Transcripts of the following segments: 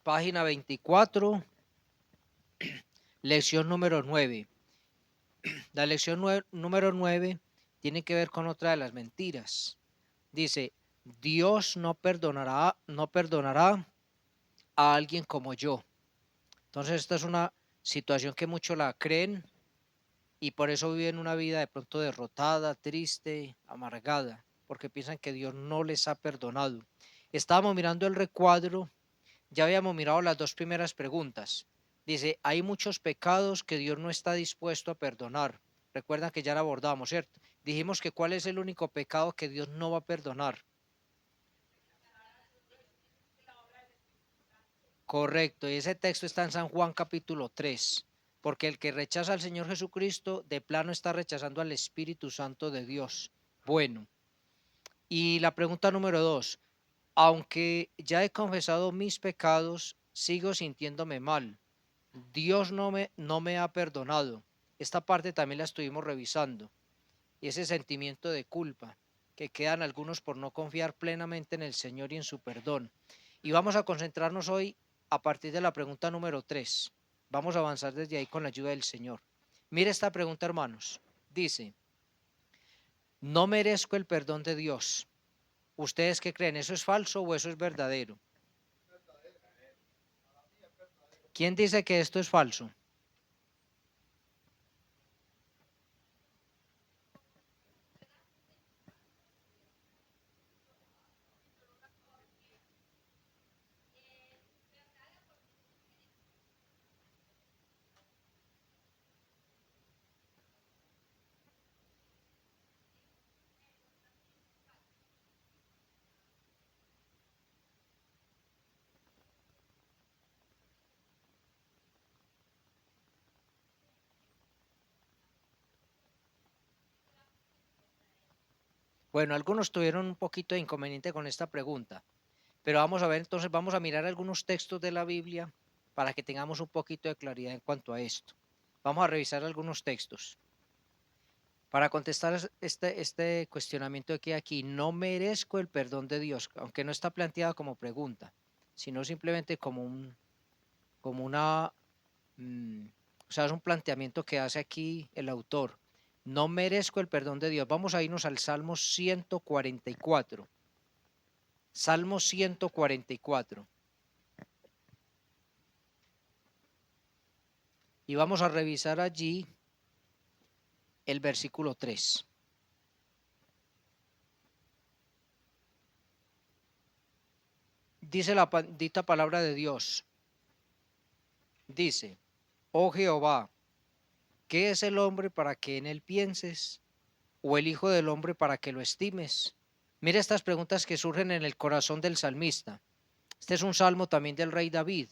Página 24, lección número 9. La lección número 9 tiene que ver con otra de las mentiras. Dice, Dios no perdonará a alguien como yo. Entonces esta es una situación que muchos la creen y por eso viven una vida de pronto derrotada, triste, amargada, porque piensan que Dios no les ha perdonado. Estábamos mirando el recuadro, ya habíamos mirado las dos primeras preguntas. Dice, hay muchos pecados que Dios no está dispuesto a perdonar. Recuerdan que ya la abordamos, ¿cierto? Dijimos que cuál es el único pecado que Dios no va a perdonar. Correcto, y ese texto está en San Juan capítulo 3, porque el que rechaza al Señor Jesucristo de plano está rechazando al Espíritu Santo de Dios. Bueno, y la pregunta número 2, aunque ya he confesado mis pecados, sigo sintiéndome mal. Dios no me ha perdonado. Esta parte también la estuvimos revisando. Y ese sentimiento de culpa que quedan algunos por no confiar plenamente en el Señor y en su perdón. Y vamos a concentrarnos hoy a partir de la pregunta número 3. Vamos a avanzar desde ahí con la ayuda del Señor. Mire esta pregunta, hermanos. Dice, no merezco el perdón de Dios. ¿Ustedes qué creen? ¿Eso es falso o eso es verdadero? ¿Quién dice que esto es falso? Bueno, algunos tuvieron un poquito de inconveniente con esta pregunta, pero vamos a ver, entonces vamos a mirar algunos textos de la Biblia para que tengamos un poquito de claridad en cuanto a esto. Vamos a revisar algunos textos. Para contestar este cuestionamiento que aquí, no merezco el perdón de Dios, aunque no está planteada como pregunta, sino simplemente como una, o sea, es un planteamiento que hace aquí el autor. No merezco el perdón de Dios. Vamos a irnos al Salmo 144. Salmo 144. Y vamos a revisar allí el versículo 3. Dice la bendita palabra de Dios. Dice, oh Jehová, ¿qué es el hombre para que en él pienses? ¿O el hijo del hombre para que lo estimes? Mira estas preguntas que surgen en el corazón del salmista. Este es un salmo también del rey David.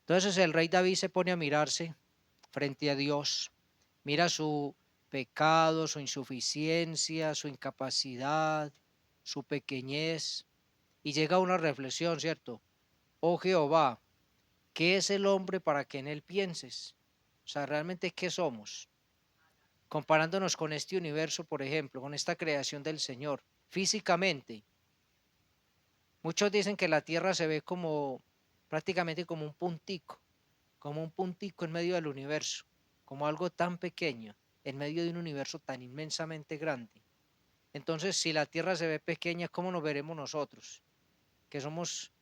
Entonces el rey David se pone a mirarse frente a Dios, mira su pecado, su insuficiencia, su incapacidad, su pequeñez, y llega a una reflexión, ¿cierto? Oh Jehová, ¿qué es el hombre para que en él pienses? O sea, realmente, ¿qué somos? Comparándonos con este universo, por ejemplo, con esta creación del Señor, físicamente. Muchos dicen que la Tierra se ve como prácticamente como un puntico en medio del universo, como algo tan pequeño en medio de un universo tan inmensamente grande. Entonces, si la Tierra se ve pequeña, ¿cómo nos veremos nosotros? Que somos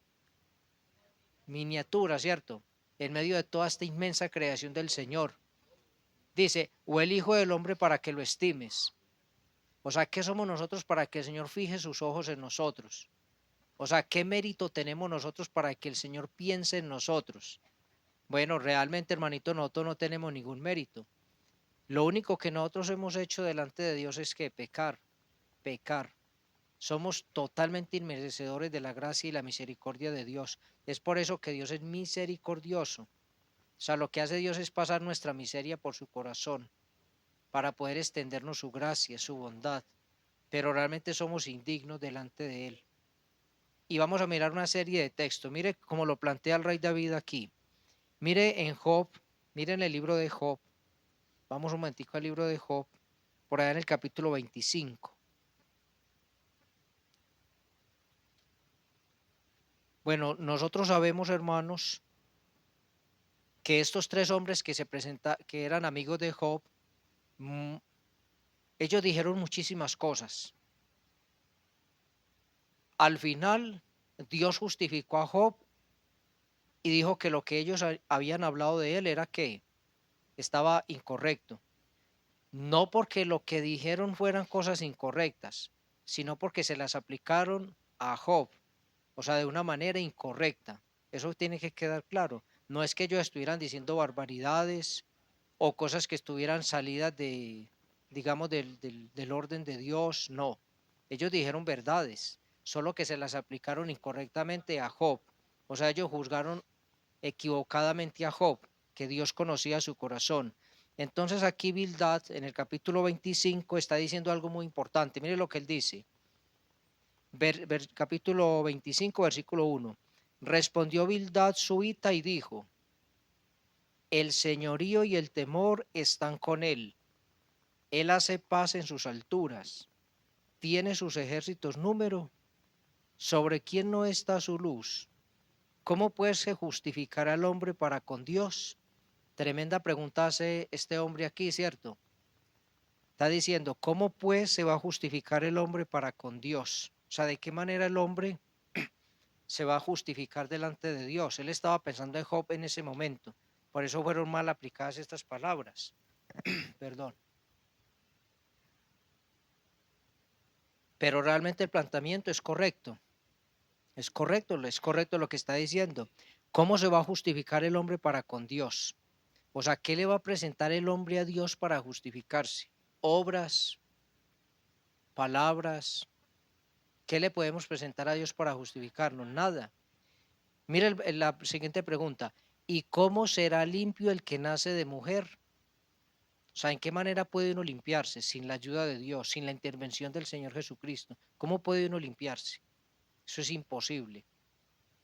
miniaturas, ¿cierto? En medio de toda esta inmensa creación del Señor. Dice, o el Hijo del Hombre para que lo estimes. O sea, ¿qué somos nosotros para que el Señor fije sus ojos en nosotros? O sea, ¿qué mérito tenemos nosotros para que el Señor piense en nosotros? Bueno, realmente, hermanito, nosotros no tenemos ningún mérito. Lo único que nosotros hemos hecho delante de Dios es que pecar. Somos totalmente inmerecedores de la gracia y la misericordia de Dios. Es por eso que Dios es misericordioso. O sea, lo que hace Dios es pasar nuestra miseria por su corazón para poder extendernos su gracia, su bondad. Pero realmente somos indignos delante de Él. Y vamos a mirar una serie de textos. Mire cómo lo plantea el rey David aquí. Mire en Job, mire en el libro de Job. Vamos un momentico al libro de Job, por allá en el capítulo 25. Bueno, nosotros sabemos, hermanos, que estos tres hombres que eran amigos de Job, ellos dijeron muchísimas cosas. Al final, Dios justificó a Job y dijo que lo que ellos habían hablado de él era que estaba incorrecto. No porque lo que dijeron fueran cosas incorrectas, sino porque se las aplicaron a Job, o sea, de una manera incorrecta. Eso tiene que quedar claro. No es que ellos estuvieran diciendo barbaridades o cosas que estuvieran salidas de, digamos, del orden de Dios, no. Ellos dijeron verdades, solo que se las aplicaron incorrectamente a Job. O sea, ellos juzgaron equivocadamente a Job, que Dios conocía su corazón. Entonces aquí Bildad en el capítulo 25 está diciendo algo muy importante. Mire lo que él dice. Capítulo 25, versículo 1. Respondió Bildad suita y dijo: el señorío y el temor están con él. Él hace paz en sus alturas. Tiene sus ejércitos número. ¿Sobre quién no está su luz? ¿Cómo pues se justificará el hombre para con Dios? Tremenda pregunta hace este hombre aquí, ¿cierto? Está diciendo, ¿cómo pues se va a justificar el hombre para con Dios? O sea, ¿de qué manera el hombre se va a justificar delante de Dios? Él estaba pensando en Job en ese momento. Por eso fueron mal aplicadas estas palabras. Perdón. Pero realmente el planteamiento es correcto. Es correcto lo que está diciendo. ¿Cómo se va a justificar el hombre para con Dios? O sea, ¿qué le va a presentar el hombre a Dios para justificarse? Obras, palabras. ¿Qué le podemos presentar a Dios para justificarnos? Nada. Mira la siguiente pregunta. ¿Y cómo será limpio el que nace de mujer? O sea, ¿en qué manera puede uno limpiarse sin la ayuda de Dios, sin la intervención del Señor Jesucristo? ¿Cómo puede uno limpiarse? Eso es imposible.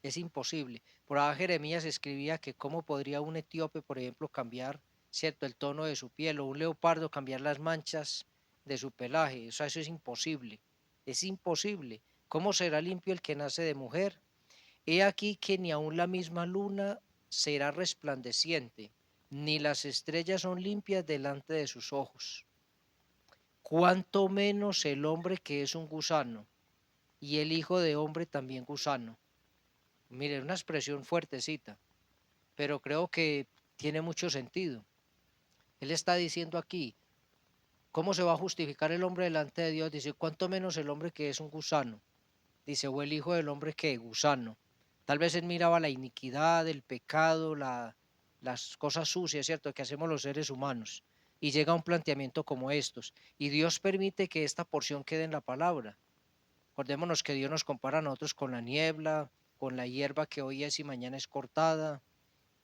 Es imposible. Por ahí Jeremías escribía que cómo podría un etíope, por ejemplo, cambiar, ¿cierto?, el tono de su piel, o un leopardo cambiar las manchas de su pelaje. O sea, eso es imposible. Es imposible. ¿Cómo será limpio el que nace de mujer? He aquí que ni aun la misma luna será resplandeciente, ni las estrellas son limpias delante de sus ojos. Cuánto menos el hombre que es un gusano, y el hijo de hombre también gusano. Mire, una expresión fuertecita, pero creo que tiene mucho sentido. Él está diciendo aquí, ¿cómo se va a justificar el hombre delante de Dios? Dice, ¿cuánto menos el hombre que es un gusano? Dice, o el hijo del hombre que gusano. Tal vez él miraba la iniquidad, el pecado, las cosas sucias, ¿cierto?, que hacemos los seres humanos. Y llega a un planteamiento como estos. Y Dios permite que esta porción quede en la palabra. Acordémonos que Dios nos compara a nosotros con la niebla, con la hierba que hoy es y mañana es cortada.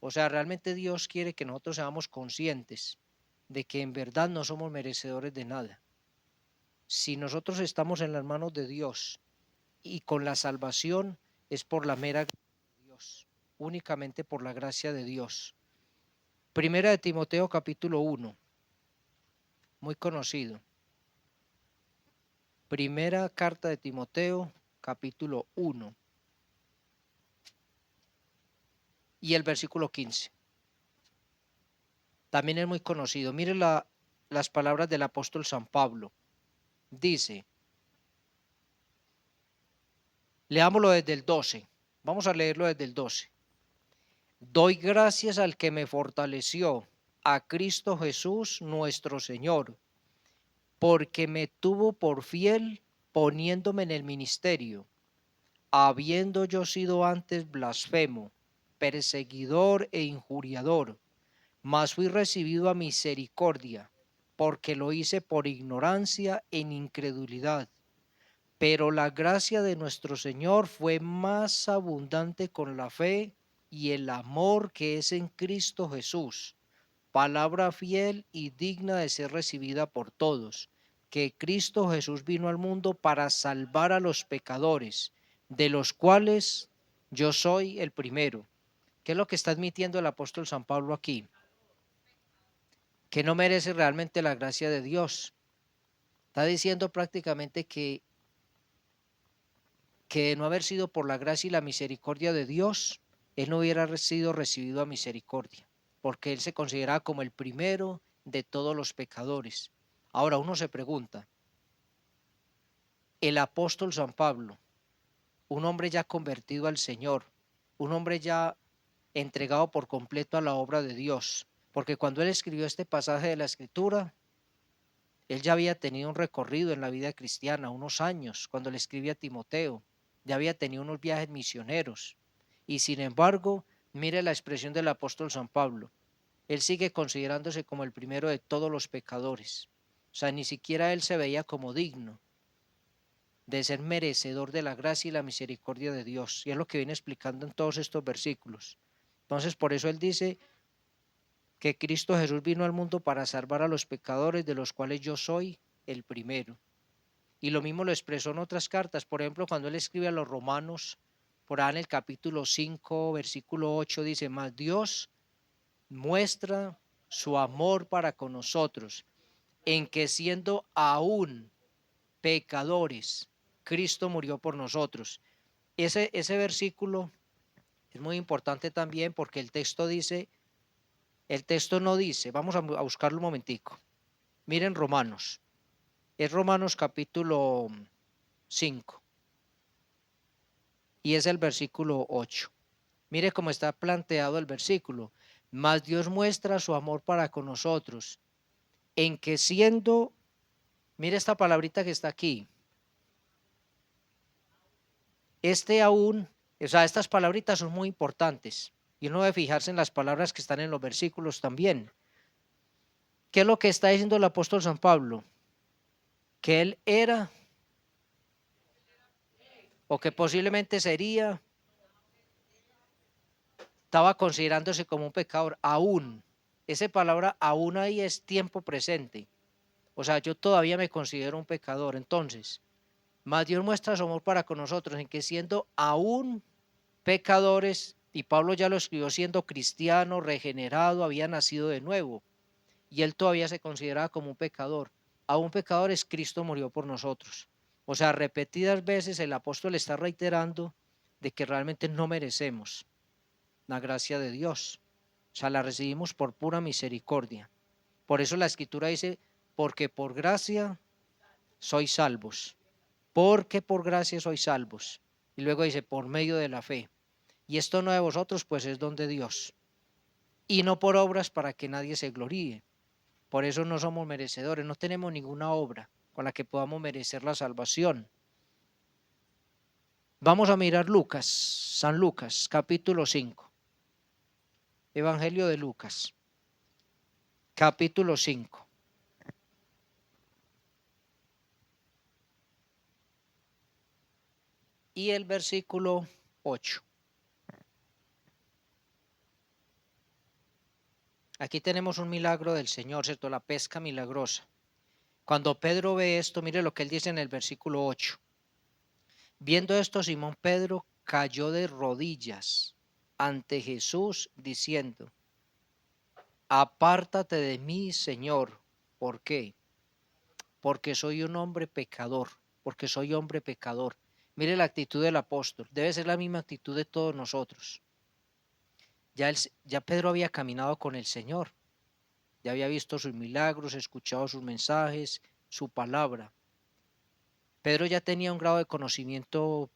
O sea, realmente Dios quiere que nosotros seamos conscientes de que en verdad no somos merecedores de nada. Si nosotros estamos en las manos de Dios y con la salvación es por la mera gracia de Dios, únicamente por la gracia de Dios. Primera de Timoteo capítulo 1, muy conocido. Primera carta de Timoteo capítulo 1 y el versículo 15. También es muy conocido. Mire las palabras del apóstol San Pablo. Dice, leámoslo desde el 12. Vamos a leerlo desde el 12. Doy gracias al que me fortaleció, a Cristo Jesús nuestro Señor, porque me tuvo por fiel poniéndome en el ministerio, habiendo yo sido antes blasfemo, perseguidor e injuriador, mas fui recibido a misericordia, porque lo hice por ignorancia en incredulidad. Pero la gracia de nuestro Señor fue más abundante con la fe y el amor que es en Cristo Jesús, palabra fiel y digna de ser recibida por todos, que Cristo Jesús vino al mundo para salvar a los pecadores, de los cuales yo soy el primero. ¿Qué es lo que está admitiendo el apóstol San Pablo aquí? Que no merece realmente la gracia de Dios. Está diciendo prácticamente que de no haber sido por la gracia y la misericordia de Dios, él no hubiera sido recibido a misericordia. porque él se consideraba como el primero de todos los pecadores. Ahora uno se pregunta, el apóstol San Pablo, un hombre ya convertido al Señor, un hombre ya entregado por completo a la obra de Dios, porque cuando él escribió este pasaje de la Escritura, él ya había tenido un recorrido en la vida cristiana, unos años, cuando le escribía a Timoteo, ya había tenido unos viajes misioneros, y sin embargo, mire la expresión del apóstol San Pablo, él sigue considerándose como el primero de todos los pecadores, o sea, ni siquiera él se veía como digno de ser merecedor de la gracia y la misericordia de Dios. Y es lo que viene explicando en todos estos versículos. Entonces, por eso él dice que Cristo Jesús vino al mundo para salvar a los pecadores, de los cuales yo soy el primero. Y lo mismo lo expresó en otras cartas. Por ejemplo, cuando él escribe a los romanos, por ahí en el capítulo 5, versículo 8, dice, mas Dios muestra su amor para con nosotros, en que siendo aún pecadores, Cristo murió por nosotros. Ese versículo es muy importante también porque el texto no dice, vamos a buscarlo un momentico. Miren Romanos, es Romanos capítulo 5 y es el versículo 8. Mire cómo está planteado el versículo. Mas Dios muestra su amor para con nosotros, en que siendo, mire esta palabrita que está aquí, aún, o sea, estas palabritas son muy importantes y uno debe fijarse en las palabras que están en los versículos también. ¿Qué es lo que está diciendo el apóstol San Pablo? Que él era, o que posiblemente sería, estaba considerándose como un pecador aún. Esa palabra aún ahí es tiempo presente. O sea, yo todavía me considero un pecador. Entonces, mas Dios muestra su amor para con nosotros en que siendo aún pecadores, y Pablo ya lo escribió siendo cristiano, regenerado, había nacido de nuevo, y él todavía se consideraba como un pecador. Aún pecadores, Cristo murió por nosotros. O sea, repetidas veces el apóstol está reiterando de que realmente no merecemos la gracia de Dios. O sea, la recibimos por pura misericordia. Por eso la escritura dice, porque por gracia sois salvos. Porque por gracia sois salvos. Y luego dice, por medio de la fe. Y esto no de vosotros, pues es don de Dios. Y no por obras para que nadie se gloríe. Por eso no somos merecedores, no tenemos ninguna obra con la que podamos merecer la salvación. Vamos a mirar Lucas, San Lucas, capítulo 5. Evangelio de Lucas, capítulo 5. Y el versículo 8. Aquí tenemos un milagro del Señor, ¿cierto? La pesca milagrosa. Cuando Pedro ve esto, mire lo que él dice en el versículo 8. Viendo esto, Simón Pedro cayó de rodillas ante Jesús diciendo, apártate de mí, Señor. ¿Por qué? Porque soy un hombre pecador, porque soy hombre pecador. Mire la actitud del apóstol, debe ser la misma actitud de todos nosotros. Ya Pedro había caminado con el Señor, ya había visto sus milagros, escuchado sus mensajes, su palabra. Pedro ya tenía un grado de conocimiento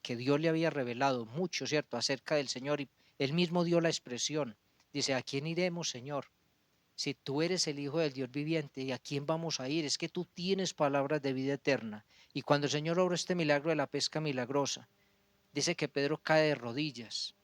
que Dios le había revelado mucho, ¿cierto?, acerca del Señor, y él mismo dio la expresión. Dice, ¿a quién iremos, Señor? Si tú eres el Hijo del Dios viviente, ¿y a quién vamos a ir? Es que tú tienes palabras de vida eterna. Y cuando el Señor obró este milagro de la pesca milagrosa, dice que Pedro cae de rodillas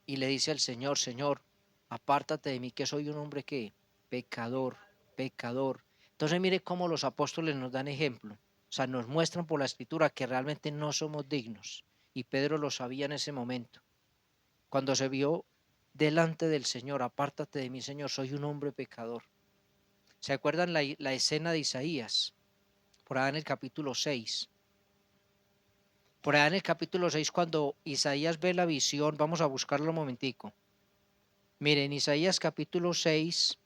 y le dice al Señor, Señor, apártate de mí que soy un hombre que pecador, pecador. Entonces mire cómo los apóstoles nos dan ejemplo. O sea, nos muestran por la escritura que realmente no somos dignos. Y Pedro lo sabía en ese momento. Cuando se vio delante del Señor, apártate de mí, Señor, soy un hombre pecador. ¿Se acuerdan la escena de Isaías? Por ahí en el capítulo 6. Por allá en el capítulo 6, cuando Isaías ve la visión, vamos a buscarlo un momentico. Miren, Isaías capítulo 6,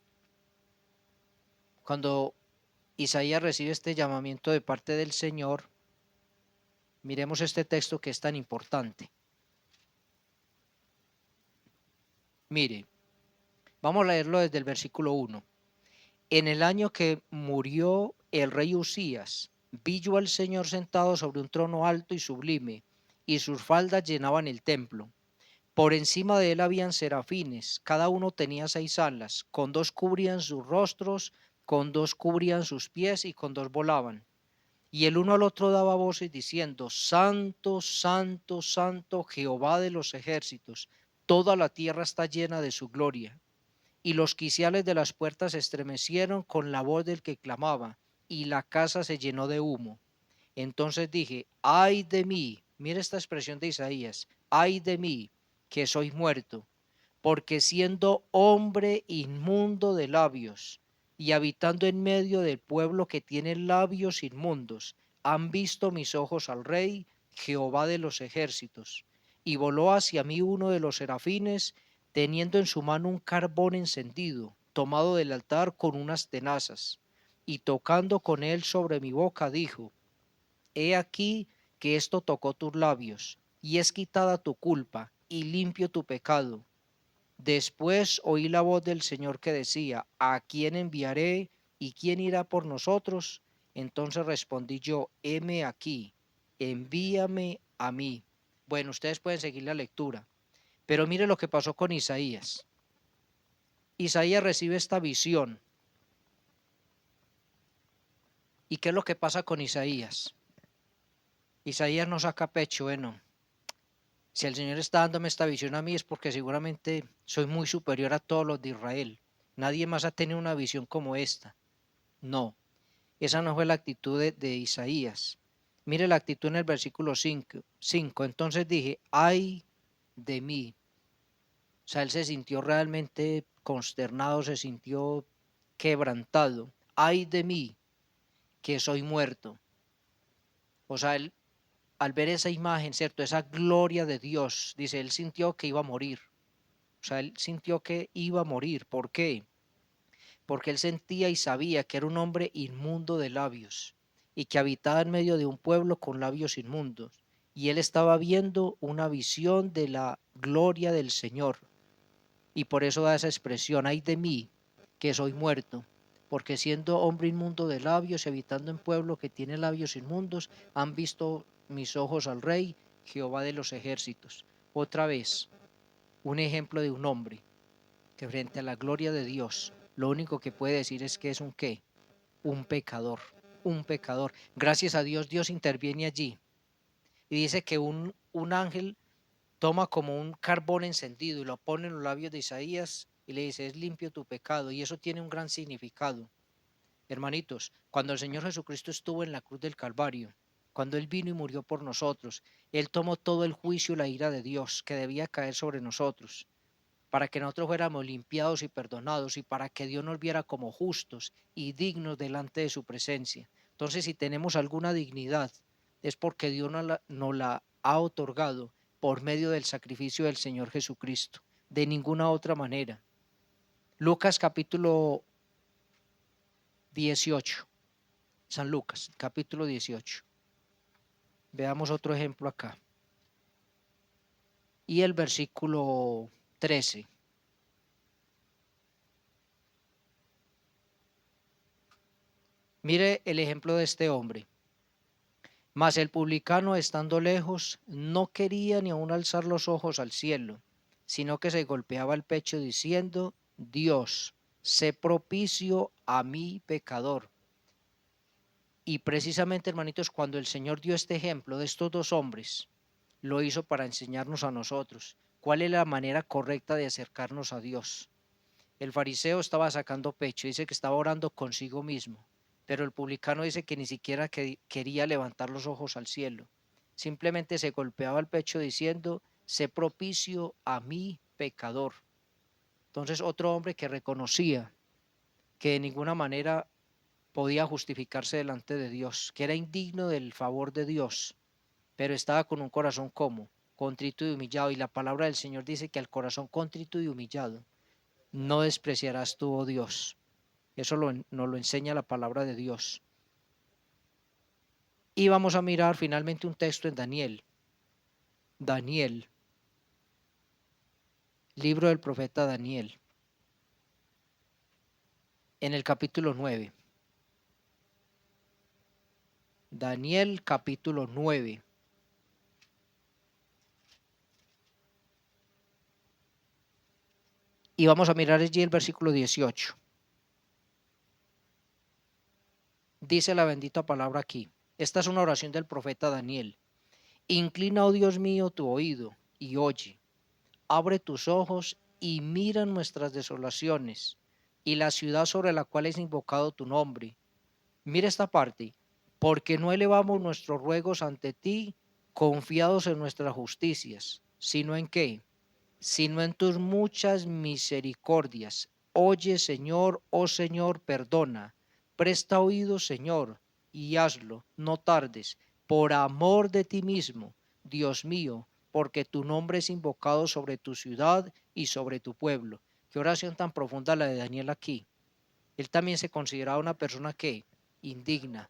cuando Isaías recibe este llamamiento de parte del Señor, miremos este texto que es tan importante. Mire, vamos a leerlo desde el versículo 1. En el año que murió el rey Usías, vi yo al Señor sentado sobre un trono alto y sublime, y sus faldas llenaban el templo. Por encima de él habían serafines, cada uno tenía 6 alas, con 2 cubrían sus rostros, con 2 cubrían sus pies y con 2 volaban. Y el uno al otro daba voces diciendo: Santo, santo, santo, Jehová de los ejércitos, toda la tierra está llena de su gloria. Y los quiciales de las puertas se estremecieron con la voz del que clamaba, y la casa se llenó de humo. Entonces dije: ay de mí, mira esta expresión de Isaías, ay de mí, que soy muerto, porque siendo hombre inmundo de labios y habitando en medio del pueblo que tiene labios inmundos, han visto mis ojos al Rey, Jehová de los ejércitos. Y voló hacia mí uno de los serafines, teniendo en su mano un carbón encendido, tomado del altar con unas tenazas, y tocando con él sobre mi boca, dijo: He aquí que esto tocó tus labios, y es quitada tu culpa, y limpio tu pecado. Después oí la voz del Señor que decía: ¿a quién enviaré y quién irá por nosotros? Entonces respondí yo: heme aquí, envíame a mí. Bueno, ustedes pueden seguir la lectura, pero mire lo que pasó con Isaías. Isaías recibe esta visión. ¿Y qué es lo que pasa con Isaías? Isaías no saca pecho, bueno. Si el Señor está dándome esta visión a mí es porque seguramente soy muy superior a todos los de Israel. Nadie más ha tenido una visión como esta. No, esa no fue la actitud de Isaías. Mire la actitud en el versículo 5. Entonces dije: ay de mí. O sea, él se sintió realmente consternado, se sintió quebrantado. Ay de mí, que soy muerto. O sea, él, al ver esa imagen, ¿cierto? Esa gloria de Dios, dice, él sintió que iba a morir. O sea, él sintió que iba a morir. ¿Por qué? Porque él sentía y sabía que era un hombre inmundo de labios y que habitaba en medio de un pueblo con labios inmundos. Y él estaba viendo una visión de la gloria del Señor. Y por eso da esa expresión: ay de mí, que soy muerto. Porque siendo hombre inmundo de labios y habitando en pueblo que tiene labios inmundos, han visto mis ojos al Rey, Jehová de los ejércitos. Otra vez, un ejemplo de un hombre que frente a la gloria de Dios, lo único que puede decir es que es un qué, un pecador, un pecador. Gracias a Dios, Dios interviene allí y dice que un ángel toma como un carbón encendido y lo pone en los labios de Isaías y le dice: es limpio tu pecado. Y eso tiene un gran significado. Hermanitos, cuando el Señor Jesucristo estuvo en la cruz del Calvario, cuando Él vino y murió por nosotros, Él tomó todo el juicio y la ira de Dios que debía caer sobre nosotros, para que nosotros fuéramos limpiados y perdonados, y para que Dios nos viera como justos y dignos delante de su presencia. Entonces, si tenemos alguna dignidad, es porque Dios nos la ha otorgado por medio del sacrificio del Señor Jesucristo, de ninguna otra manera. Lucas capítulo 18, San Lucas capítulo 18. Veamos otro ejemplo acá. Y el versículo 13. Mire el ejemplo de este hombre. Mas el publicano, estando lejos, no quería ni aun alzar los ojos al cielo, sino que se golpeaba el pecho diciendo: Dios, sé propicio a mi pecador. Y precisamente, hermanitos, cuando el Señor dio este ejemplo de estos dos hombres, lo hizo para enseñarnos a nosotros cuál es la manera correcta de acercarnos a Dios. El fariseo estaba sacando pecho, dice que estaba orando consigo mismo, pero el publicano dice que ni siquiera quería levantar los ojos al cielo, simplemente se golpeaba el pecho diciendo: sé propicio a mi pecador. Entonces, otro hombre que reconocía que de ninguna manera podía justificarse delante de Dios, que era indigno del favor de Dios, pero estaba con un corazón como contrito y humillado, y la palabra del Señor dice que al corazón contrito y humillado no despreciarás tú, oh Dios. Eso nos lo enseña la palabra de Dios. Y vamos a mirar finalmente un texto en Daniel. Daniel, Libro del profeta Daniel, en el capítulo 9. Daniel capítulo 9. Y vamos a mirar allí el versículo 18. Dice la bendita palabra aquí. Esta es una oración del profeta Daniel. Inclina, oh Dios mío, tu oído y oye. Abre tus ojos y mira nuestras desolaciones y la ciudad sobre la cual es invocado tu nombre. Mira esta parte. Porque no elevamos nuestros ruegos ante ti, confiados en nuestras justicias, sino en qué, sino en tus muchas misericordias. Oye, Señor, oh Señor, perdona. Presta oído, Señor, y hazlo, no tardes, por amor de ti mismo, Dios mío, porque tu nombre es invocado sobre tu ciudad y sobre tu pueblo. Qué oración tan profunda la de Daniel aquí. Él también se consideraba una persona que indigna,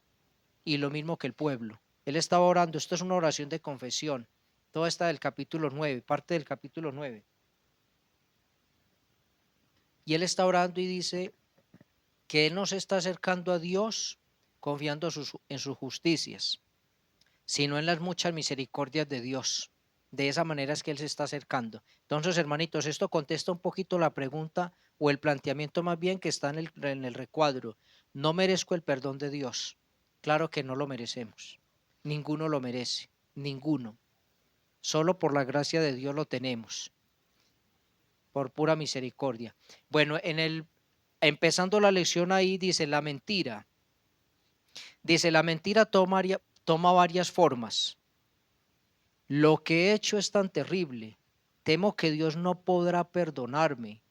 y lo mismo que el pueblo. Él estaba orando, esto es una oración de confesión. Todo está del capítulo 9, parte del capítulo 9. Y él está orando y dice que él no se está acercando a Dios confiando en sus justicias, sino en las muchas misericordias de Dios. De esa manera es que él se está acercando. Entonces, hermanitos, esto contesta un poquito la pregunta o el planteamiento más bien que está en el recuadro. No merezco el perdón de Dios. Claro que no lo merecemos. Ninguno lo merece. Ninguno. Solo por la gracia de Dios lo tenemos. Por pura misericordia. Bueno, empezando la lección ahí dice la mentira. Dice la mentira toma varias formas. Lo que he hecho es tan terrible. Temo que Dios no podrá perdonarme.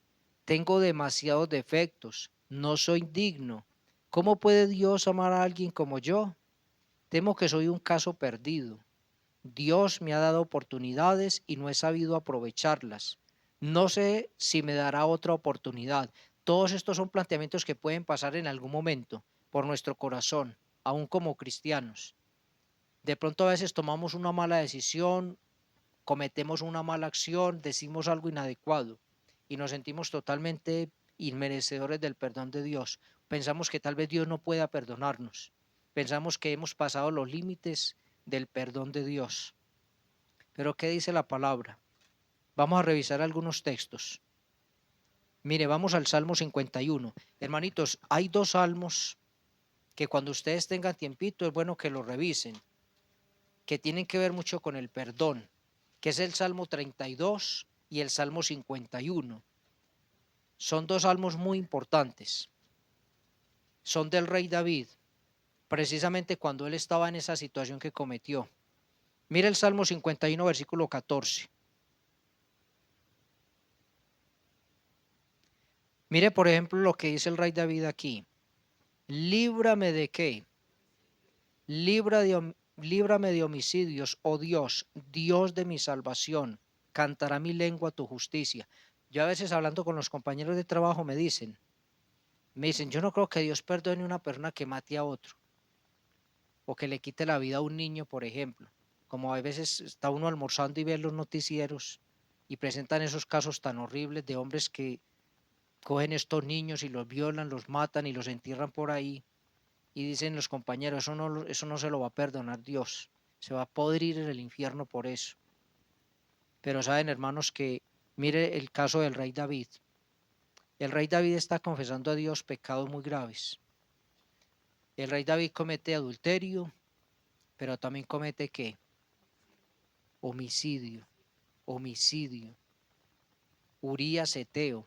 Tengo demasiados defectos. No soy digno. ¿Cómo puede Dios amar a alguien como yo? Temo que soy un caso perdido. Dios me ha dado oportunidades y no he sabido aprovecharlas. No sé si me dará otra oportunidad. Todos estos son planteamientos que pueden pasar en algún momento por nuestro corazón, aún como cristianos. De pronto a veces tomamos una mala decisión, cometemos una mala acción, decimos algo inadecuado y nos sentimos totalmente inmerecedores del perdón de Dios. Pensamos que tal vez Dios no pueda perdonarnos. Pensamos que hemos pasado los límites del perdón de Dios. Pero ¿qué dice la palabra? Vamos a revisar algunos textos. Mire, vamos al Salmo 51. Hermanitos, hay dos salmos que cuando ustedes tengan tiempito es bueno que los revisen, que tienen que ver mucho con el perdón, que es el Salmo 32 y el Salmo 51. Son dos salmos muy importantes. Son del rey David, precisamente cuando él estaba en esa situación que cometió. Mira el Salmo 51, versículo 14. Mire, por ejemplo, lo que dice el rey David aquí. Líbrame de qué? Líbrame de homicidios, oh Dios, Dios de mi salvación. Cantará mi lengua tu justicia. Yo a veces hablando con los compañeros de trabajo me dicen, yo no creo que Dios perdone a una persona que mate a otro o que le quite la vida a un niño, por ejemplo. Como a veces está uno almorzando y ve los noticieros y presentan esos casos tan horribles de hombres que cogen estos niños y los violan, los matan y los entierran por ahí. Y dicen los compañeros, eso no se lo va a perdonar Dios. Se va a podrir en el infierno por eso. Pero saben, hermanos, que mire el caso del rey David. El rey David está confesando a Dios pecados muy graves. El rey David comete adulterio, pero también comete ¿qué? Homicidio. Urías Eteo,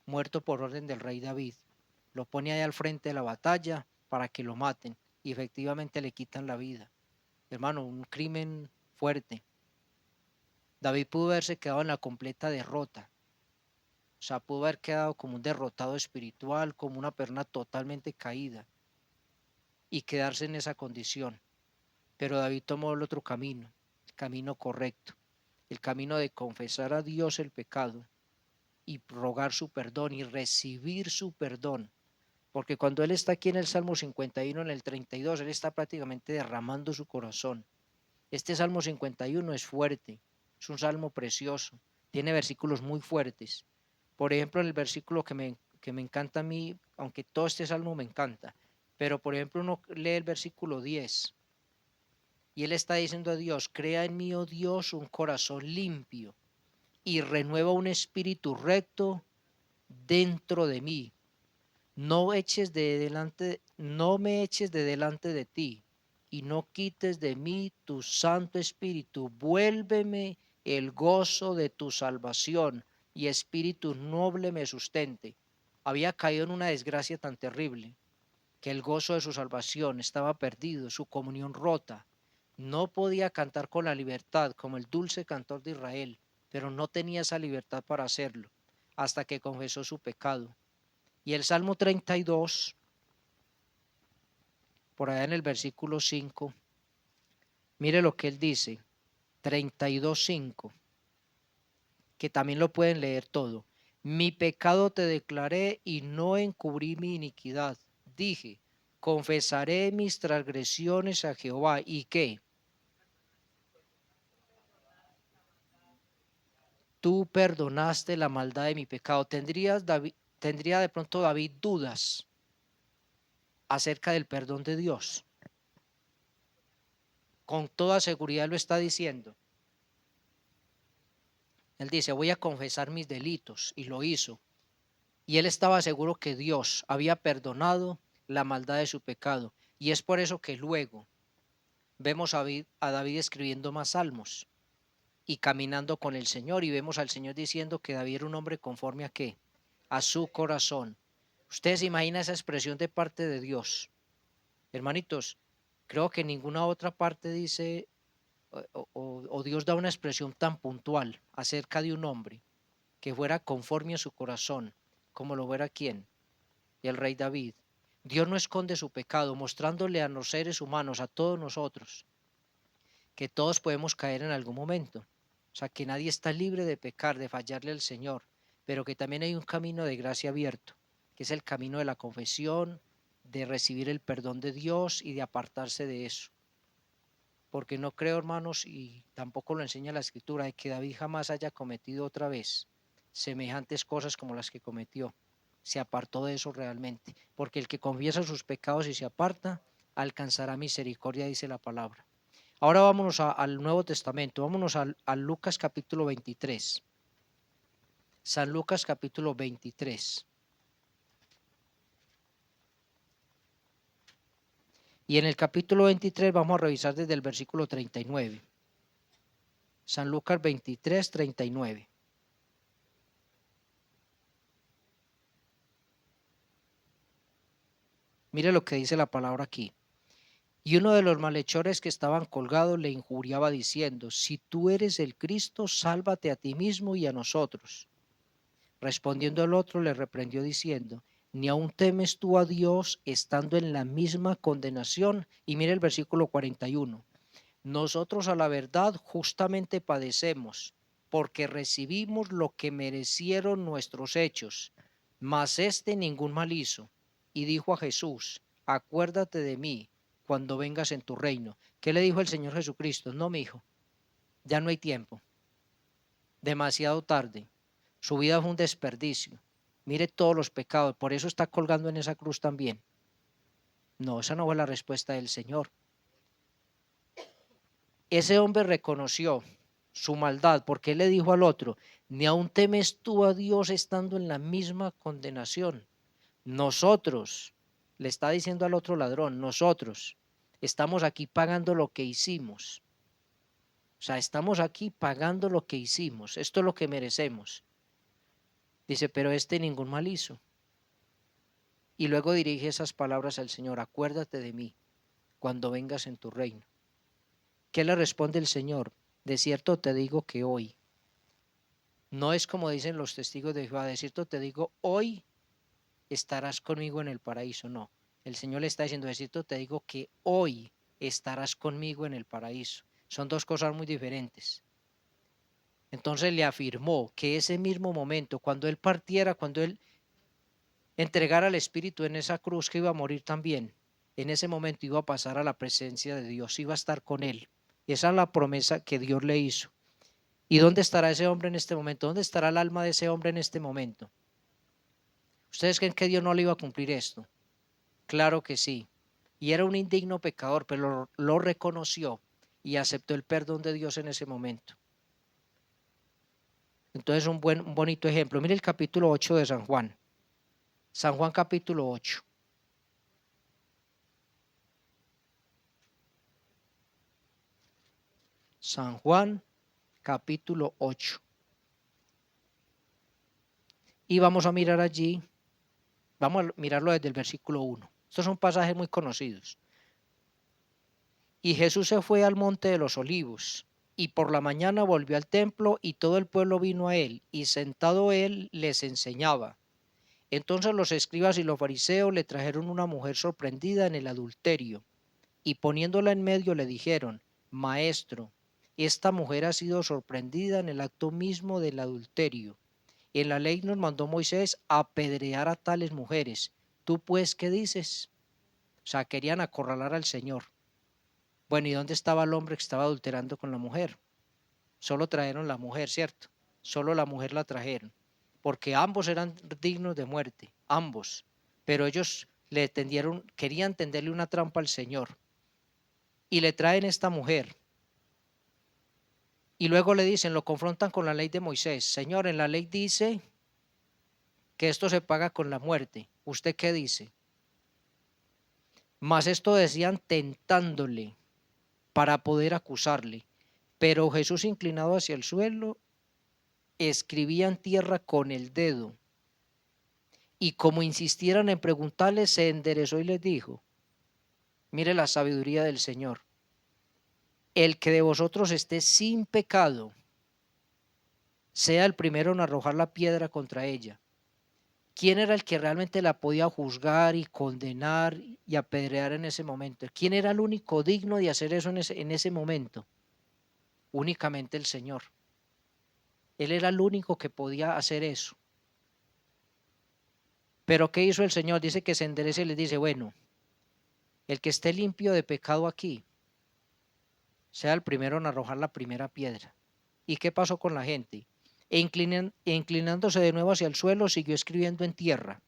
muerto por orden del rey David. Lo pone ahí al frente de la batalla para que lo maten y efectivamente le quitan la vida. Hermano, un crimen fuerte. David pudo haberse quedado en la completa derrota. O sea, pudo haber quedado como un derrotado espiritual, como una persona totalmente caída y quedarse en esa condición. Pero David tomó el otro camino, el camino correcto, el camino de confesar a Dios el pecado y rogar su perdón y recibir su perdón. Porque cuando él está aquí en el Salmo 51, en el 32, él está prácticamente derramando su corazón. Este Salmo 51 es fuerte, es un salmo precioso, Tiene versículos muy fuertes. Por ejemplo, en el versículo que me encanta a mí, aunque todo este salmo me encanta, pero por ejemplo uno lee el versículo 10 y él está diciendo a Dios: crea en mí, oh Dios, un corazón limpio y renueva un espíritu recto dentro de mí. No me eches de delante de ti, y no quites de mí tu Santo Espíritu. Vuélveme el gozo de tu salvación, y espíritu noble me sustente. Había caído en una desgracia tan terrible que el gozo de su salvación estaba perdido, su comunión rota. No podía cantar con la libertad como el dulce cantor de Israel, pero no tenía esa libertad para hacerlo hasta que confesó su pecado. Y el Salmo 32, por allá en el versículo 5, mire lo que él dice, 32:5, que también lo pueden leer todo. Mi pecado te declaré y no encubrí mi iniquidad. Dije, confesaré mis transgresiones a Jehová. ¿Y qué? Tú perdonaste la maldad de mi pecado. ¿Tendría de pronto David dudas acerca del perdón de Dios? Con toda seguridad lo está diciendo. Él dice, voy a confesar mis delitos, y lo hizo. Y él estaba seguro que Dios había perdonado la maldad de su pecado. Y es por eso que luego vemos a David escribiendo más salmos y caminando con el Señor. Y vemos al Señor diciendo que David era un hombre conforme a ¿qué? A su corazón. Ustedes se imaginan esa expresión de parte de Dios. Hermanitos, creo que ninguna otra parte dice o Dios da una expresión tan puntual acerca de un hombre que fuera conforme a su corazón, como lo fuera quien, el rey David. Dios no esconde su pecado, mostrándole a los seres humanos, a todos nosotros, que todos podemos caer en algún momento. O sea, que nadie está libre de pecar, de fallarle al Señor, pero que también hay un camino de gracia abierto, que es el camino de la confesión, de recibir el perdón de Dios y de apartarse de eso. Porque no creo, hermanos, y tampoco lo enseña la Escritura, de que David jamás haya cometido otra vez semejantes cosas como las que cometió. Se apartó de eso realmente, porque el que confiesa sus pecados y se aparta, alcanzará misericordia, dice la palabra. Ahora vámonos al Nuevo Testamento, vámonos a Lucas capítulo 23. San Lucas capítulo 23. Y en el capítulo 23 vamos a revisar desde el versículo 39. San Lucas 23, 39. Mire lo que dice la palabra aquí. Y uno de los malhechores que estaban colgados le injuriaba diciendo: si tú eres el Cristo, sálvate a ti mismo y a nosotros. Respondiendo el otro le reprendió diciendo: ¿ni aún temes tú a Dios estando en la misma condenación? Y mire el versículo 41. Nosotros a la verdad justamente padecemos, porque recibimos lo que merecieron nuestros hechos, mas este ningún mal hizo. Y dijo a Jesús: acuérdate de mí cuando vengas en tu reino. ¿Qué le dijo el Señor Jesucristo? No, mi hijo, ya no hay tiempo, demasiado tarde, su vida fue un desperdicio, mire todos los pecados, por eso está colgando en esa cruz también. No, esa no fue la respuesta del Señor. Ese hombre reconoció su maldad, porque él le dijo al otro: ni aún temes tú a Dios estando en la misma condenación. Nosotros, le está diciendo al otro ladrón, nosotros estamos aquí pagando lo que hicimos. O sea, estamos aquí pagando lo que hicimos. Esto es lo que merecemos. Dice, pero este ningún mal hizo. Y luego dirige esas palabras al Señor: acuérdate de mí cuando vengas en tu reino. ¿Qué le responde el Señor? De cierto te digo que hoy. No es como dicen los testigos de Jehová: de cierto te digo, hoy estarás conmigo en el paraíso. No, el Señor le está diciendo: de cierto te digo que hoy estarás conmigo en el paraíso. Son dos cosas muy diferentes. Entonces le afirmó que ese mismo momento, cuando él partiera, cuando él entregara al Espíritu en esa cruz, que iba a morir también, en ese momento iba a pasar a la presencia de Dios, iba a estar con él. Esa es la promesa que Dios le hizo. ¿Y dónde estará ese hombre en este momento? ¿Dónde estará el alma de ese hombre en este momento? ¿Ustedes creen que Dios no le iba a cumplir esto? Claro que sí. Y era un indigno pecador, pero lo reconoció y aceptó el perdón de Dios en ese momento. Entonces un bonito ejemplo. Mire el capítulo 8 de San Juan. San Juan capítulo 8. San Juan capítulo 8. Y vamos a mirar allí, vamos a mirarlo desde el versículo 1. Estos son pasajes muy conocidos. Y Jesús se fue al monte de los olivos, y por la mañana volvió al templo, y todo el pueblo vino a él, y sentado él les enseñaba. Entonces los escribas y los fariseos le trajeron una mujer sorprendida en el adulterio, y poniéndola en medio le dijeron: Maestro, esta mujer ha sido sorprendida en el acto mismo del adulterio. En la ley nos mandó Moisés apedrear a tales mujeres. ¿Tú pues qué dices? O sea, querían acorralar al Señor. Bueno, ¿y dónde estaba el hombre que estaba adulterando con la mujer? Solo trajeron la mujer, ¿cierto? Solo la mujer la trajeron, porque ambos eran dignos de muerte, ambos. Pero ellos querían tenderle una trampa al Señor. Y le traen esta mujer. Y luego le dicen, lo confrontan con la ley de Moisés. Señor, en la ley dice que esto se paga con la muerte. ¿Usted qué dice? Mas esto decían tentándole para poder acusarle. Pero Jesús, inclinado hacia el suelo, escribía en tierra con el dedo. Y como insistieran en preguntarle, se enderezó y les dijo: mire la sabiduría del Señor. El que de vosotros esté sin pecado, sea el primero en arrojar la piedra contra ella. ¿Quién era el que realmente la podía juzgar y condenar y apedrear en ese momento? ¿Quién era el único digno de hacer eso en ese momento? Únicamente el Señor. Él era el único que podía hacer eso. Pero ¿qué hizo el Señor? Dice que se enderece y les dice: bueno, el que esté limpio de pecado aquí, sea el primero en arrojar la primera piedra. ¿Y qué pasó con la gente? Inclinándose de nuevo hacia el suelo, siguió escribiendo en tierra.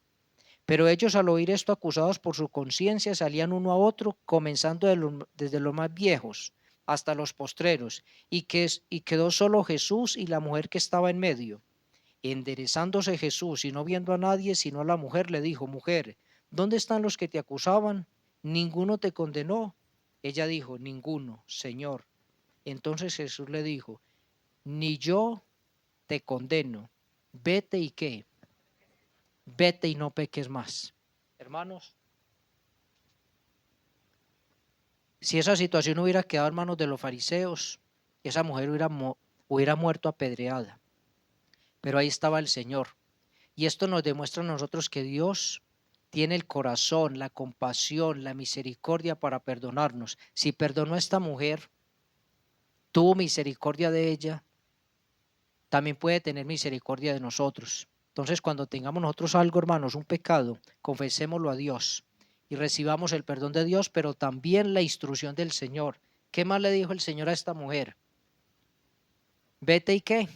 Pero ellos, al oír esto, acusados por su conciencia, salían uno a otro, comenzando desde los más viejos hasta los postreros, y quedó solo Jesús y la mujer que estaba en medio. Enderezándose Jesús y no viendo a nadie sino a la mujer, le dijo: mujer, ¿dónde están los que te acusaban? ¿Ninguno te condenó? Ella dijo: ninguno, Señor. Entonces Jesús le dijo: ni yo te condeno. Vete y qué. Vete y no peques más. Hermanos, si esa situación hubiera quedado en manos de los fariseos, esa mujer hubiera muerto apedreada. Pero ahí estaba el Señor. Y esto nos demuestra a nosotros que Dios tiene el corazón, la compasión, la misericordia para perdonarnos. Si perdonó a esta mujer, tuvo misericordia de ella, también puede tener misericordia de nosotros. Entonces, cuando tengamos nosotros algo, hermanos, un pecado, confesémoslo a Dios y recibamos el perdón de Dios, pero también la instrucción del Señor. ¿Qué más le dijo el Señor a esta mujer? Vete y qué.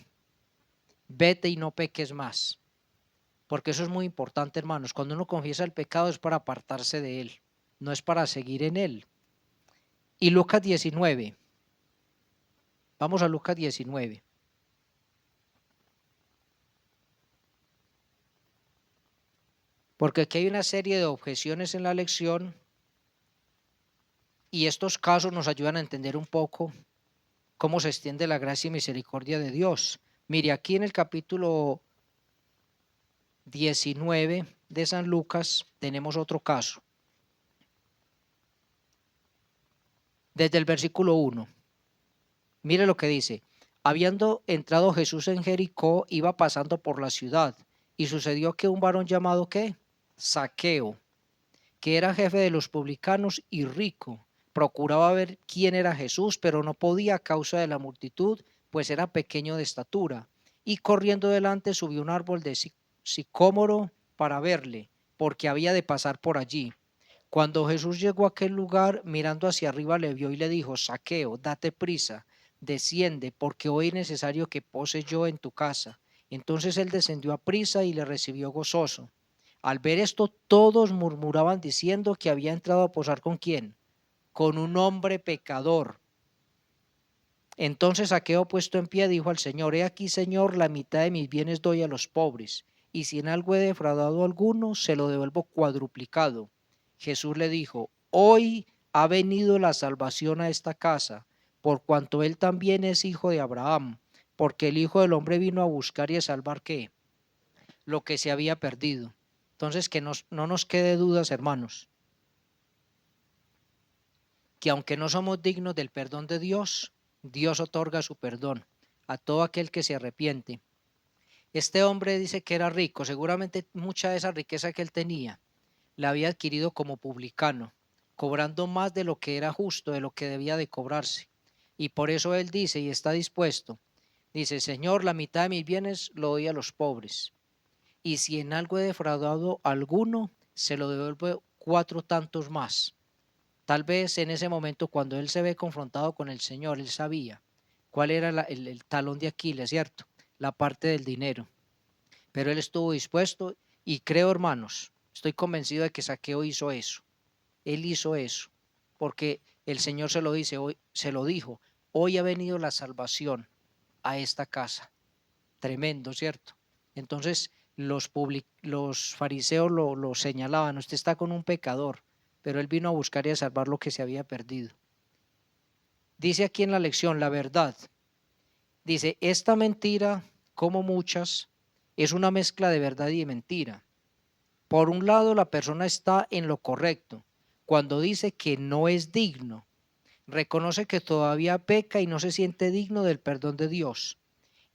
Vete y no peques más. Porque eso es muy importante, hermanos. Cuando uno confiesa el pecado es para apartarse de él, no es para seguir en él. Y Lucas 19. Vamos a Lucas 19. Porque aquí hay una serie de objeciones en la lección y estos casos nos ayudan a entender un poco cómo se extiende la gracia y misericordia de Dios. Mire, aquí en el capítulo 19 de San Lucas tenemos otro caso. Desde el versículo 1. Mire lo que dice: habiendo entrado Jesús en Jericó, iba pasando por la ciudad, y sucedió que un varón llamado ¿qué? Zaqueo, que era jefe de los publicanos y rico, procuraba ver quién era Jesús, pero no podía a causa de la multitud, pues era pequeño de estatura. Y corriendo delante subió un árbol de sicómoro para verle, porque había de pasar por allí. Cuando Jesús llegó a aquel lugar, mirando hacia arriba, le vio y le dijo: Zaqueo, date prisa, desciende, porque hoy es necesario que pose yo en tu casa. Entonces él descendió a prisa y le recibió gozoso. Al ver esto, todos murmuraban diciendo que había entrado a posar ¿con quién? Con un hombre pecador. Entonces Zaqueo, puesto en pie, dijo al Señor: He aquí, Señor, la mitad de mis bienes doy a los pobres, y si en algo he defraudado a alguno, se lo devuelvo cuadruplicado. Jesús le dijo: Hoy ha venido la salvación a esta casa, por cuanto él también es hijo de Abraham, porque el Hijo del Hombre vino a buscar y a salvar ¿qué? Lo que se había perdido. Entonces, que no nos quede dudas, hermanos, que aunque no somos dignos del perdón de Dios, Dios otorga su perdón a todo aquel que se arrepiente. Este hombre dice que era rico, seguramente mucha de esa riqueza que él tenía la había adquirido como publicano, cobrando más de lo que era justo, de lo que debía de cobrarse. Y por eso él dice y está dispuesto, dice: Señor, la mitad de mis bienes lo doy a los pobres, y si en algo he defraudado a alguno, se lo devuelvo 4 tantos más. Tal vez en ese momento, cuando él se ve confrontado con el Señor, él sabía cuál era el talón de Aquiles, ¿cierto? La parte del dinero. Pero él estuvo dispuesto, y creo, hermanos, estoy convencido de que Zaqueo hizo eso. Él hizo eso porque el Señor se lo dice, hoy se lo dijo: hoy ha venido la salvación a esta casa. Tremendo, ¿cierto? Entonces los fariseos lo señalaban: usted está con un pecador, pero él vino a buscar y a salvar lo que se había perdido. Dice aquí en la lección la verdad. Dice: esta mentira, como muchas, es una mezcla de verdad y de mentira. Por un lado, la persona está en lo correcto cuando dice que no es digno, reconoce que todavía peca y no se siente digno del perdón de Dios.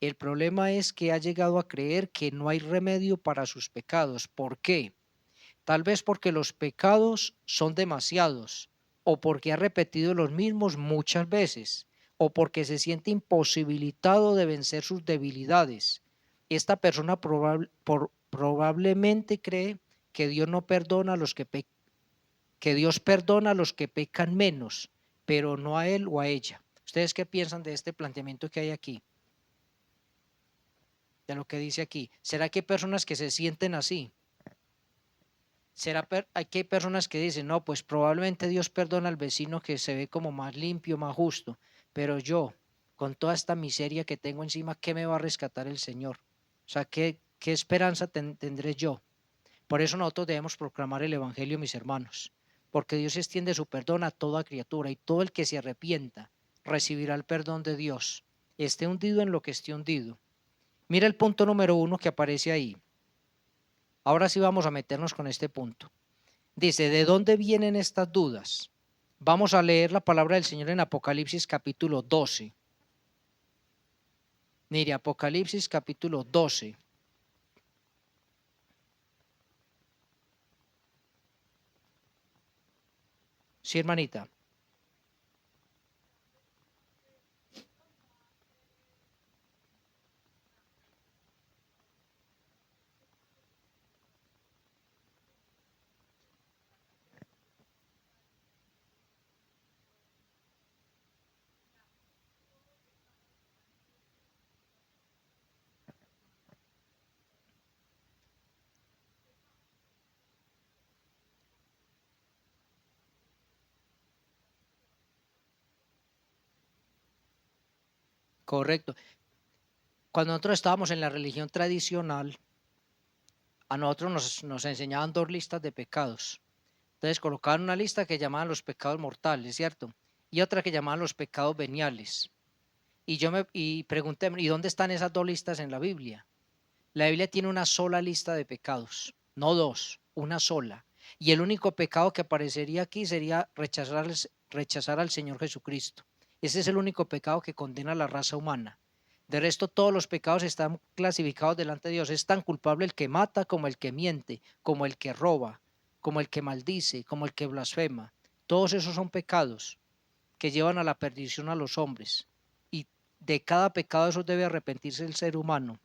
El problema es que ha llegado a creer que no hay remedio para sus pecados. ¿Por qué? Tal vez porque los pecados son demasiados, o porque ha repetido los mismos muchas veces, o porque se siente imposibilitado de vencer sus debilidades. Esta persona probablemente cree que Dios no perdona a los que Dios perdona a los que pecan menos, pero no a él o a ella. ¿Ustedes qué piensan de este planteamiento que hay aquí? De lo que dice aquí. ¿Será que hay personas que se sienten así? ¿Hay personas que dicen: no, pues probablemente Dios perdona al vecino que se ve como más limpio, más justo, pero yo, con toda esta miseria que tengo encima, ¿qué me va a rescatar el Señor? O sea, ¿qué esperanza tendré yo? Por eso nosotros debemos proclamar el Evangelio, mis hermanos, porque Dios extiende su perdón a toda criatura, y todo el que se arrepienta recibirá el perdón de Dios, esté hundido en lo que esté hundido. Mira el punto número 1 que aparece ahí. Ahora sí vamos a meternos con este punto. Dice: ¿de dónde vienen estas dudas? Vamos a leer la palabra del Señor en Apocalipsis capítulo 12. Mire, Apocalipsis capítulo 12. Sí, hermanita. Correcto. Cuando nosotros estábamos en la religión tradicional, a nosotros nos enseñaban 2 listas de pecados. Entonces colocaban una lista que llamaban los pecados mortales, ¿cierto? Y otra que llamaban los pecados veniales. Y yo me pregunté: ¿y dónde están esas 2 listas en la Biblia? La Biblia tiene una sola lista de pecados, no 2, una sola. Y el único pecado que aparecería aquí sería rechazar al Señor Jesucristo. Ese es el único pecado que condena a la raza humana. De resto, todos los pecados están clasificados delante de Dios. Es tan culpable el que mata como el que miente, como el que roba, como el que maldice, como el que blasfema. Todos esos son pecados que llevan a la perdición a los hombres. Y de cada pecado de esos debe arrepentirse el ser humano.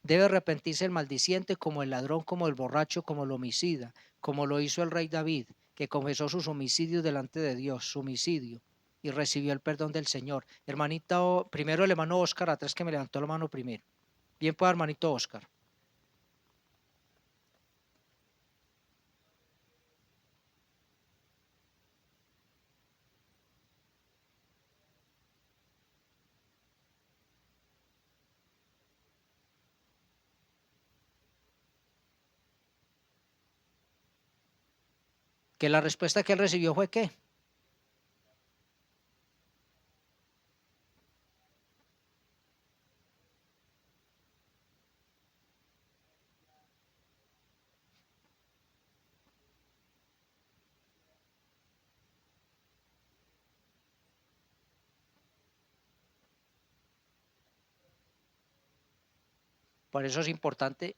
Debe arrepentirse el maldiciente, como el ladrón, como el borracho, como el homicida, como lo hizo el rey David, que confesó sus homicidios delante de Dios, su homicidio. y recibió el perdón del Señor. Hermanito, primero el hermano Oscar, atrás que me levantó la mano primero. Bien, pues, hermanito Oscar. Que la respuesta que él recibió fue ¿qué? Por eso es importante,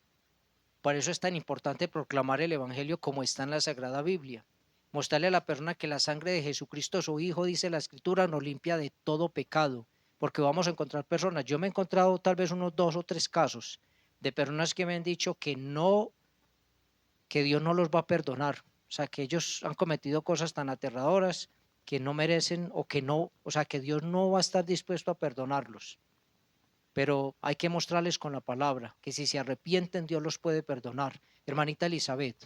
por eso es tan importante proclamar el Evangelio como está en la Sagrada Biblia. Mostrarle a la persona que la sangre de Jesucristo, su Hijo, dice la Escritura, nos limpia de todo pecado. Porque vamos a encontrar personas, yo me he encontrado tal vez unos 2 o 3 casos de personas que me han dicho que no, que Dios no los va a perdonar. O sea, que ellos han cometido cosas tan aterradoras que no merecen o que no, o sea, que Dios no va a estar dispuesto a perdonarlos. Pero hay que mostrarles con la palabra que si se arrepienten Dios los puede perdonar. Hermanita Elizabeth.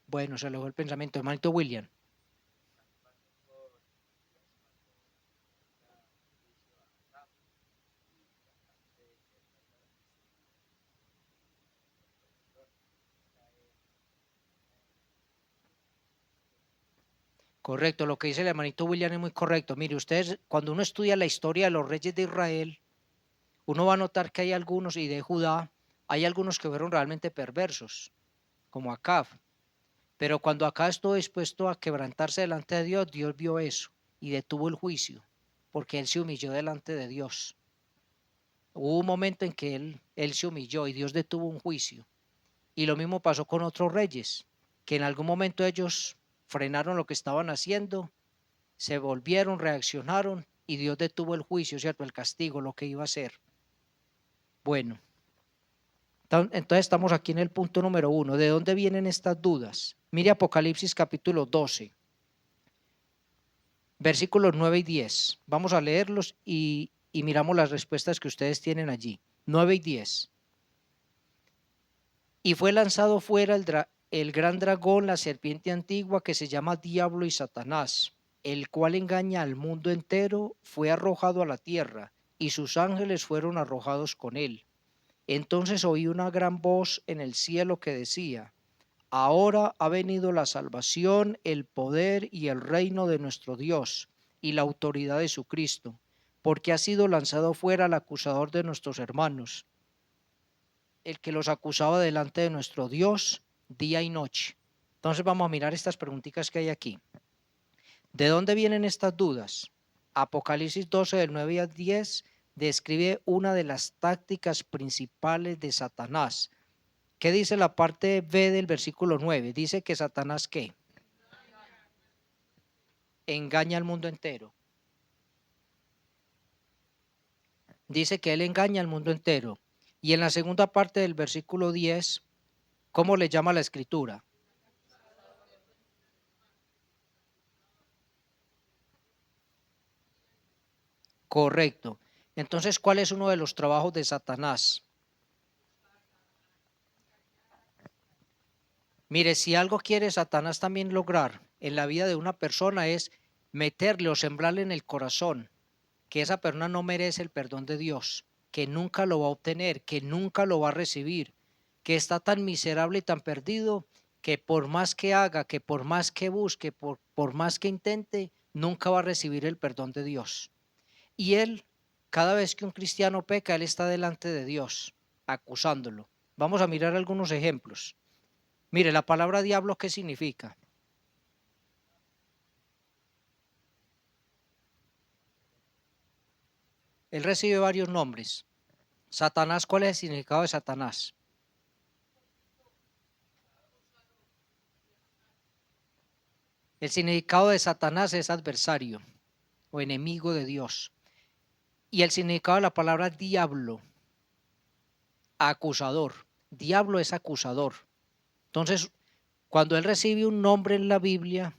Bueno, se le fue el pensamiento. Hermanito William. Correcto, lo que dice el hermanito William es muy correcto. Mire, ustedes, cuando uno estudia la historia de los reyes de Israel, uno va a notar que hay algunos, y de Judá, hay algunos que fueron realmente perversos, como Acab. Pero cuando Acab estuvo dispuesto a quebrantarse delante de Dios, Dios vio eso y detuvo el juicio, porque él se humilló delante de Dios. Hubo un momento en que él se humilló y Dios detuvo un juicio. Y lo mismo pasó con otros reyes, que en algún momento ellos frenaron lo que estaban haciendo, se volvieron, reaccionaron y Dios detuvo el juicio, ¿cierto? El castigo, lo que iba a hacer. Bueno, entonces estamos aquí en el punto número 1. ¿De dónde vienen estas dudas? Mire Apocalipsis capítulo 12, versículos 9 y 10. Vamos a leerlos y miramos las respuestas que ustedes tienen allí. 9 y 10. Y fue lanzado fuera el gran dragón, la serpiente antigua que se llama Diablo y Satanás, el cual engaña al mundo entero, fue arrojado a la tierra y sus ángeles fueron arrojados con él. Entonces oí una gran voz en el cielo que decía: ahora ha venido la salvación, el poder y el reino de nuestro Dios y la autoridad de su Cristo, porque ha sido lanzado fuera el acusador de nuestros hermanos, el que los acusaba delante de nuestro Dios día y noche. Entonces vamos a mirar estas preguntitas que hay aquí. ¿De dónde vienen estas dudas? Apocalipsis 12 del 9 al 10 describe una de las tácticas principales de Satanás. ¿Qué dice la parte B del versículo 9? Dice que Satanás ¿qué? Engaña al mundo entero. Dice que él engaña al mundo entero. Y en la segunda parte del versículo 10, ¿cómo le llama la escritura? Correcto. Entonces, ¿cuál es uno de los trabajos de Satanás? Mire, si algo quiere Satanás también lograr en la vida de una persona es meterle o sembrarle en el corazón que esa persona no merece el perdón de Dios, que nunca lo va a obtener, que nunca lo va a recibir, que está tan miserable y tan perdido que por más que haga, que por más que busque, por más que intente, nunca va a recibir el perdón de Dios. Y él, cada vez que un cristiano peca, él está delante de Dios, acusándolo. Vamos a mirar algunos ejemplos. Mire, la palabra diablo, ¿qué significa? Él recibe varios nombres. Satanás, ¿cuál es el significado de Satanás? El significado de Satanás es adversario o enemigo de Dios. Y el significado de la palabra diablo, acusador. Diablo es acusador. Entonces, cuando él recibe un nombre en la Biblia,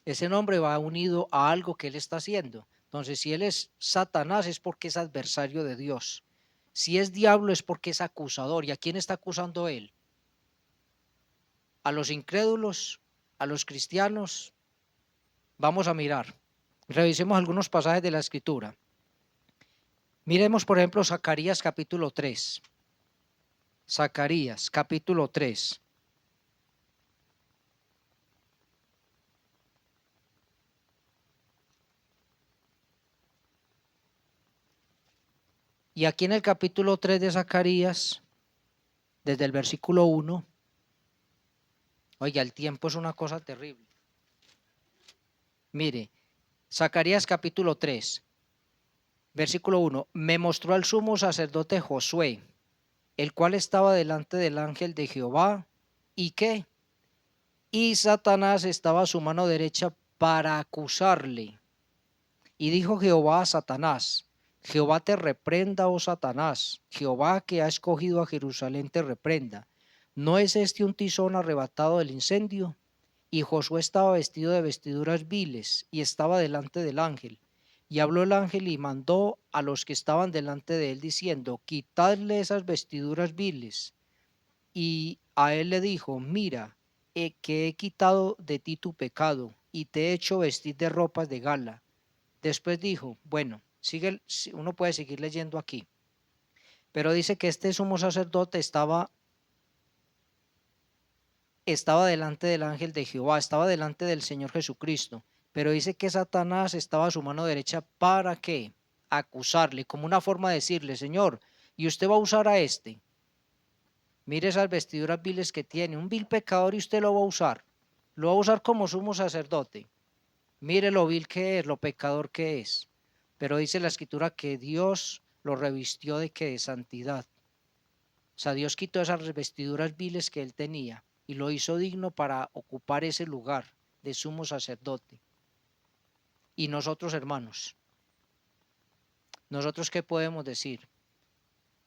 ese nombre va unido a algo que él está haciendo. Entonces, si él es Satanás es porque es adversario de Dios. Si es diablo es porque es acusador. ¿Y a quién está acusando él? ¿A los incrédulos? ¿A los cristianos? Vamos a mirar. Revisemos algunos pasajes de la Escritura. Miremos, por ejemplo, Zacarías capítulo 3. Zacarías capítulo 3. Y aquí en el capítulo 3 de Zacarías, desde el versículo 1, oiga, el tiempo es una cosa terrible. Mire, Zacarías capítulo 3, versículo 1, me mostró al sumo sacerdote Josué, el cual estaba delante del ángel de Jehová, ¿y qué? Y Satanás estaba a su mano derecha para acusarle. Y dijo Jehová a Satanás, Jehová te reprenda, oh Satanás, Jehová que ha escogido a Jerusalén te reprenda. ¿No es este un tizón arrebatado del incendio? Y Josué estaba vestido de vestiduras viles y estaba delante del ángel. Y habló el ángel y mandó a los que estaban delante de él diciendo, quitadle esas vestiduras viles. Y a él le dijo, mira, que he quitado de ti tu pecado y te he hecho vestir de ropas de gala. Después dijo, bueno, uno puede seguir leyendo aquí, pero dice que este sumo sacerdote estaba delante del ángel de Jehová, estaba delante del Señor Jesucristo, pero dice que Satanás estaba a su mano derecha para qué, acusarle, como una forma de decirle, Señor, y usted va a usar a este, mire esas vestiduras viles que tiene, un vil pecador y usted lo va a usar como sumo sacerdote, mire lo vil que es, lo pecador que es. Pero dice la escritura que Dios lo revistió de que de santidad. O sea, Dios quitó esas vestiduras viles que él tenía y lo hizo digno para ocupar ese lugar de sumo sacerdote. Y nosotros, hermanos, ¿nosotros qué podemos decir?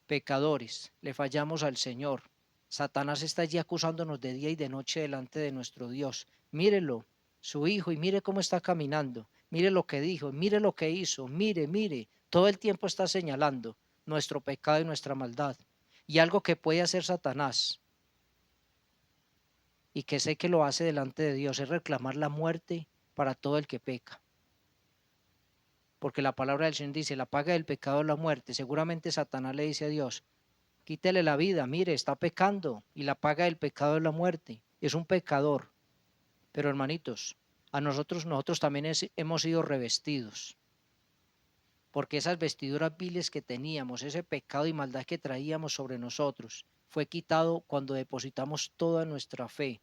Pecadores, le fallamos al Señor. Satanás está allí acusándonos de día y de noche delante de nuestro Dios. Mírelo, su hijo, y mire cómo está caminando. Mire lo que dijo, mire lo que hizo, mire. Todo el tiempo está señalando nuestro pecado y nuestra maldad. Y algo que puede hacer Satanás, y que sé que lo hace delante de Dios, es reclamar la muerte para todo el que peca. Porque la palabra del Señor dice, la paga del pecado es la muerte. Seguramente Satanás le dice a Dios, quítele la vida, mire, está pecando y la paga del pecado es la muerte. Es un pecador. Pero hermanitos, nosotros también hemos sido revestidos. Porque esas vestiduras viles que teníamos, ese pecado y maldad que traíamos sobre nosotros, fue quitado cuando depositamos toda nuestra fe,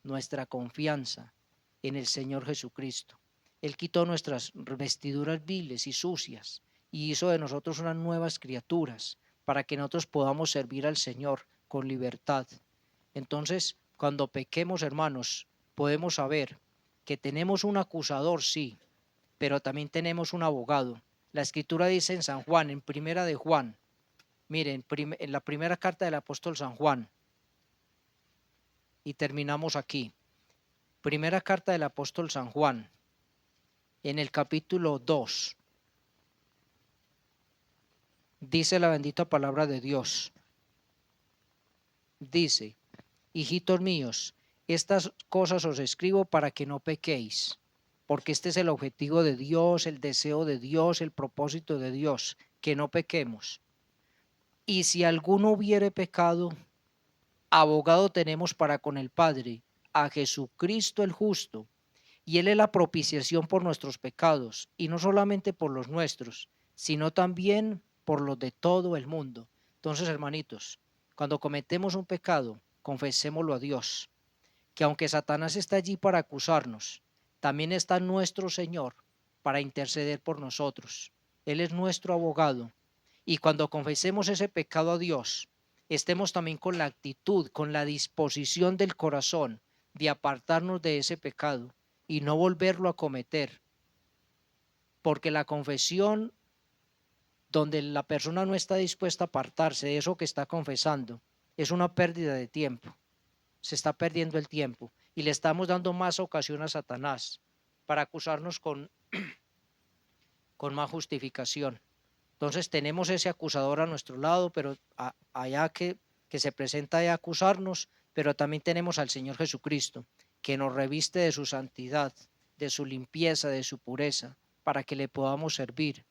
nuestra confianza en el Señor Jesucristo. Él quitó nuestras vestiduras viles y sucias y hizo de nosotros unas nuevas criaturas para que nosotros podamos servir al Señor con libertad. Entonces, cuando pequemos, hermanos, podemos saber que tenemos un acusador, sí, pero también tenemos un abogado. La escritura dice en San Juan, en primera de Juan, miren, en la primera carta del apóstol San Juan, y terminamos aquí. Primera carta del apóstol San Juan, en el capítulo 2, dice la bendita palabra de Dios. Dice, hijitos míos, estas cosas os escribo para que no pequéis, porque este es el objetivo de Dios, el deseo de Dios, el propósito de Dios, que no pequemos. Y si alguno hubiere pecado, abogado tenemos para con el Padre, a Jesucristo el justo, y Él es la propiciación por nuestros pecados, y no solamente por los nuestros, sino también por los de todo el mundo. Entonces, hermanitos, cuando cometemos un pecado, confesémoslo a Dios, que aunque Satanás está allí para acusarnos, también está nuestro Señor para interceder por nosotros. Él es nuestro abogado. Y cuando confesemos ese pecado a Dios, estemos también con la actitud, con la disposición del corazón de apartarnos de ese pecado y no volverlo a cometer, porque la confesión donde la persona no está dispuesta a apartarse de eso que está confesando es una pérdida de tiempo, se está perdiendo el tiempo y le estamos dando más ocasión a Satanás para acusarnos con más justificación. Entonces tenemos ese acusador a nuestro lado, pero allá que se presenta a acusarnos, pero también tenemos al Señor Jesucristo, que nos reviste de su santidad, de su limpieza, de su pureza, para que le podamos servir.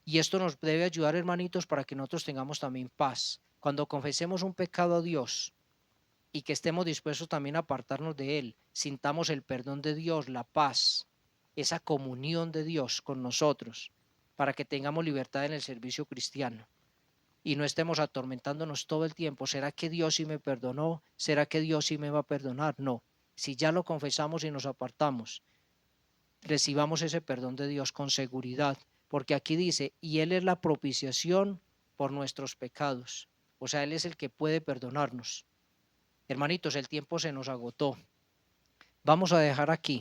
Y esto nos debe ayudar, hermanitos, para que nosotros tengamos también paz. Cuando confesemos un pecado a Dios y que estemos dispuestos también a apartarnos de él, sintamos el perdón de Dios, la paz, esa comunión de Dios con nosotros, para que tengamos libertad en el servicio cristiano y no estemos atormentándonos todo el tiempo. ¿Será que Dios sí me perdonó? ¿Será que Dios sí me va a perdonar? No. Si ya lo confesamos y nos apartamos, recibamos ese perdón de Dios con seguridad, porque aquí dice, y Él es la propiciación por nuestros pecados. O sea, Él es el que puede perdonarnos. Hermanitos, el tiempo se nos agotó. Vamos a dejar aquí